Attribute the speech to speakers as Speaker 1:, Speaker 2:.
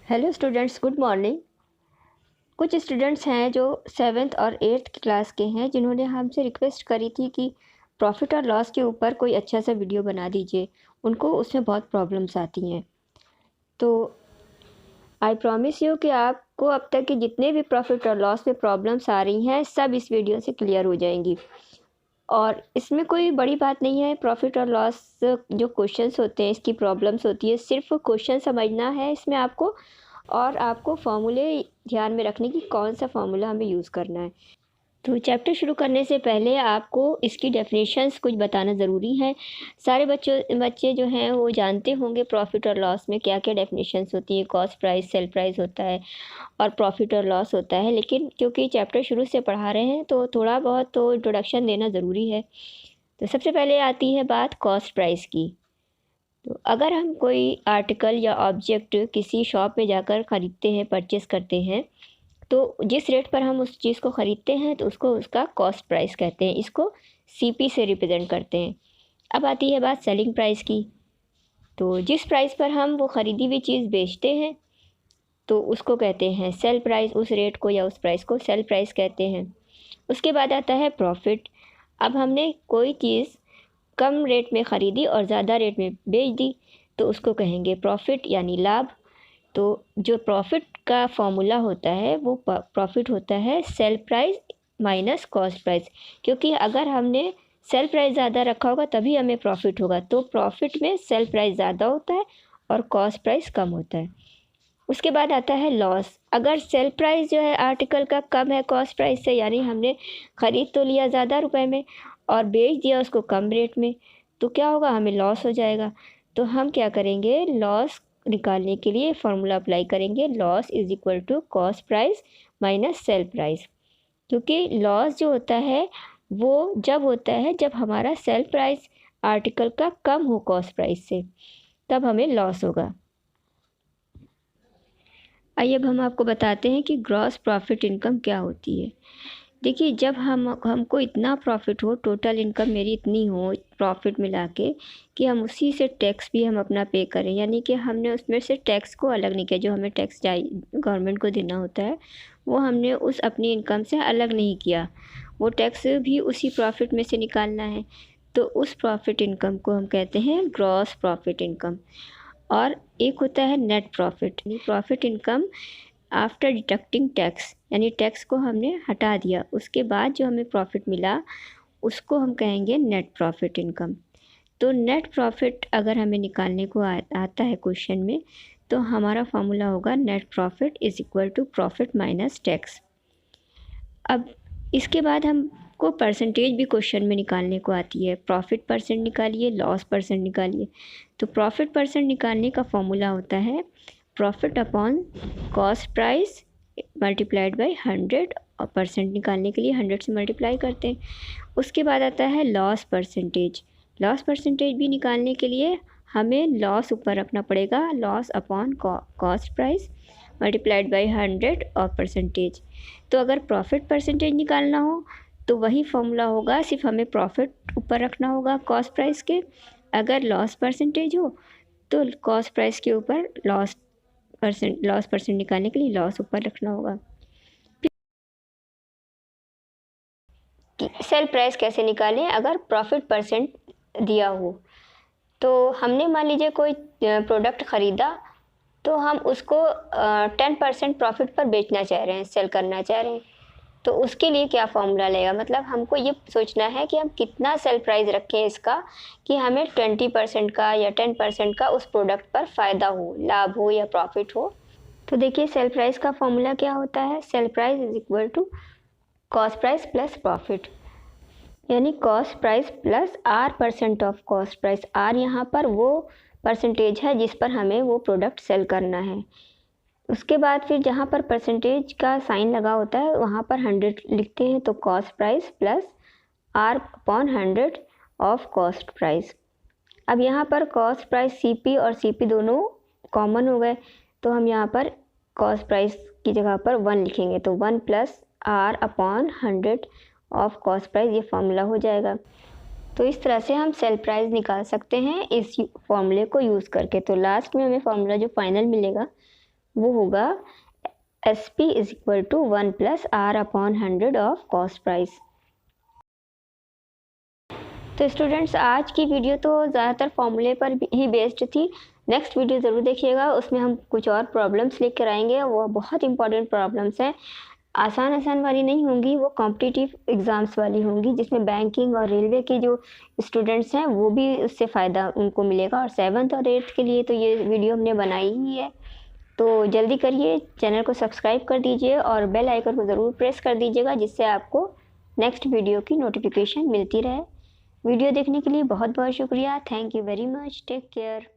Speaker 1: Hello students, good morning. कुछ students हैं जो 7th और 8th क्लास के हैं, जिन्होंने हमसे रिक्वेस्ट करी थी कि प्रॉफिट और लॉस के ऊपर कोई अच्छा सा वीडियो बना दीजिए। उनको उसमें बहुत प्रॉब्लम्स आती हैं। तो आई प्रॉमिस यू कि आपको अब तक के जितने भी प्रॉफिट और लॉस में प्रॉब्लम्स आ रही हैं, सब इस वीडियो से क्लियर हो जाएंगी। और इसमें कोई बड़ी बात नहीं है। प्रॉफिट और लॉस जो क्वेश्चंस होते हैं, इसकी प्रॉब्लम्स होती है, सिर्फ क्वेश्चन समझना है इसमें आपको। और आपको फार्मूले ध्यान में रखने की कौन सा फार्मूला हमें यूज़ करना है। तो चैप्टर शुरू करने से पहले आपको इसकी डेफिनेशंस कुछ बताना ज़रूरी है। सारे बच्चे जो हैं वो जानते होंगे प्रॉफिट और लॉस में क्या क्या डेफिनेशंस होती है। कॉस्ट प्राइस, सेल प्राइस होता है और प्रॉफिट और लॉस होता है। लेकिन क्योंकि चैप्टर शुरू से पढ़ा रहे हैं तो थोड़ा बहुत तो इंट्रोडक्शन देना ज़रूरी है। तो सबसे पहले आती है बात कॉस्ट प्राइस की। तो अगर हम कोई आर्टिकल या ऑब्जेक्ट किसी शॉप में जाकर ख़रीदते हैं, परचेस करते हैं, तो जिस रेट पर हम उस चीज़ को ख़रीदते हैं तो उसको उसका कॉस्ट प्राइस कहते हैं। इसको सीपी से रिप्रेजेंट करते हैं। अब आती है बात सेलिंग प्राइस की। तो जिस प्राइस पर हम वो ख़रीदी हुई चीज़ बेचते हैं तो उसको कहते हैं सेल प्राइस। उस रेट को या उस प्राइस को सेल प्राइस कहते हैं। उसके बाद आता है प्रॉफिट। अब हमने कोई चीज़ कम रेट में ख़रीदी और ज़्यादा रेट में बेच दी तो उसको कहेंगे प्रॉफिट यानी लाभ। तो जो प्रॉफिट का फॉर्मूला होता है वो प्रॉफिट होता है sale price minus cost price. क्योंकि अगर हमने सेल प्राइस ज़्यादा रखा होगा तभी हमें प्रॉफिट होगा। तो प्रॉफिट में सेल प्राइस ज़्यादा होता है और कॉस्ट प्राइस कम होता है। उसके बाद आता है लॉस। अगर सेल प्राइस जो है आर्टिकल का कम है कॉस्ट प्राइस से, यानी हमने ख़रीद तो लिया ज़्यादा रुपए में और बेच दिया उसको कम रेट में, तो क्या होगा, हमें लॉस हो जाएगा। तो हम क्या करेंगे, लॉस निकालने के लिए फार्मूला अप्लाई करेंगे। Loss is equal to cost price minus sale price. क्योंकि लॉस जो होता है वो जब होता है जब हमारा सेल प्राइस आर्टिकल का कम हो कॉस्ट प्राइस से, तब हमें लॉस होगा। आइए अब हम आपको बताते हैं कि ग्रॉस प्रॉफिट इनकम क्या होती है। देखिए, जब हमको इतना प्रॉफिट हो, टोटल इनकम मेरी इतनी हो प्रॉफिट मिला के कि हम उसी से टैक्स भी हम अपना पे करें, यानी कि हमने उसमें से टैक्स को अलग नहीं किया। जो हमें टैक्स गवर्नमेंट को देना होता है वो हमने उस अपनी इनकम से अलग नहीं किया, वो टैक्स भी उसी प्रॉफिट में से निकालना है। तो उस प्रॉफिट इनकम को हम कहते हैं ग्रॉस प्रॉफिट इनकम। और एक होता है net profit, profit income after deducting tax, यानी टैक्स को हमने हटा दिया, उसके बाद जो हमें प्रॉफिट मिला उसको हम कहेंगे नेट प्रॉफिट इनकम। तो नेट प्रॉफिट अगर हमें निकालने को आता है क्वेश्चन में, तो हमारा फार्मूला होगा net profit is equal to profit minus tax. अब इसके बाद हमको परसेंटेज भी क्वेश्चन में निकालने को आती है। प्रॉफिट परसेंट निकालिए, लॉस परसेंट निकालिए। तो प्रॉफिट परसेंट निकालने का फॉर्मूला होता है profit upon cost price multiplied by 100, और परसेंट निकालने के लिए 100 से मल्टीप्लाई करते हैं। उसके बाद आता है लॉस परसेंटेज। लॉस परसेंटेज भी निकालने के लिए हमें लॉस ऊपर रखना पड़ेगा, loss upon cost price multiplied by 100 और परसेंटेज। तो अगर प्रॉफिट परसेंटेज निकालना हो तो वही फॉर्मूला होगा, सिर्फ हमें प्रॉफिट ऊपर रखना होगा कॉस्ट प्राइस के। अगर लॉस परसेंटेज हो तो कॉस्ट प्राइस के ऊपर लॉस परसेंट निकालने के लिए लॉस ऊपर रखना होगा। सेल प्राइस कैसे निकालें अगर प्रॉफिट परसेंट दिया हो। तो हमने मान लीजिए कोई प्रोडक्ट ख़रीदा, तो हम उसको 10% प्रॉफिट पर बेचना चाह रहे हैं, सेल करना चाह रहे हैं। तो उसके लिए क्या फार्मूला लगेगा, मतलब हमको ये सोचना है कि हम कितना सेल प्राइस रखें इसका कि हमें 20% का या 10% का उस प्रोडक्ट पर फ़ायदा हो, लाभ हो या प्रॉफिट हो। तो देखिए, सेल प्राइस का फॉर्मूला क्या होता है, sale price is equal to cost price plus profit, यानी cost price plus R% of cost price. R यहाँ पर वो परसेंटेज है जिस पर हमें वो प्रोडक्ट सेल करना है। उसके बाद फिर जहाँ पर परसेंटेज का साइन लगा होता है वहाँ पर 100 लिखते हैं, तो cost price plus R/100 of cost price. अब यहाँ पर कॉस्ट प्राइस CP और CP दोनों कॉमन हो गए, तो हम यहाँ पर कॉस्ट प्राइस की जगह पर 1 लिखेंगे, तो 1 plus R/100 of cost price, ये फॉर्मूला हो जाएगा। तो इस तरह से हम सेल प्राइस निकाल सकते हैं इस फॉर्मूले को यूज़ करके। तो लास्ट में हमें फॉर्मूला जो फाइनल मिलेगा वो होगा SP is equal to 1 plus R/100 of cost price. तो स्टूडेंट्स, आज की वीडियो तो ज़्यादातर फॉर्मूले पर ही बेस्ड थी। नेक्स्ट वीडियो ज़रूर देखिएगा, उसमें हम कुछ और प्रॉब्लम्स लेकर आएंगे। वो बहुत इंपॉर्टेंट प्रॉब्लम्स हैं, आसान वाली नहीं होंगी, वो कॉम्पिटिटिव एग्ज़ाम्स वाली होंगी, जिसमें बैंकिंग और रेलवे के जो स्टूडेंट्स हैं वो भी उससे फ़ायदा उनको मिलेगा। और 7th और 8th के लिए तो ये वीडियो हमने बनाई ही है। तो जल्दी करिए, चैनल को सब्सक्राइब कर दीजिए और बेल आइकन को ज़रूर प्रेस कर दीजिएगा, जिससे आपको नेक्स्ट वीडियो की नोटिफिकेशन मिलती रहे। वीडियो देखने के लिए बहुत बहुत शुक्रिया। Thank you very much. Take care.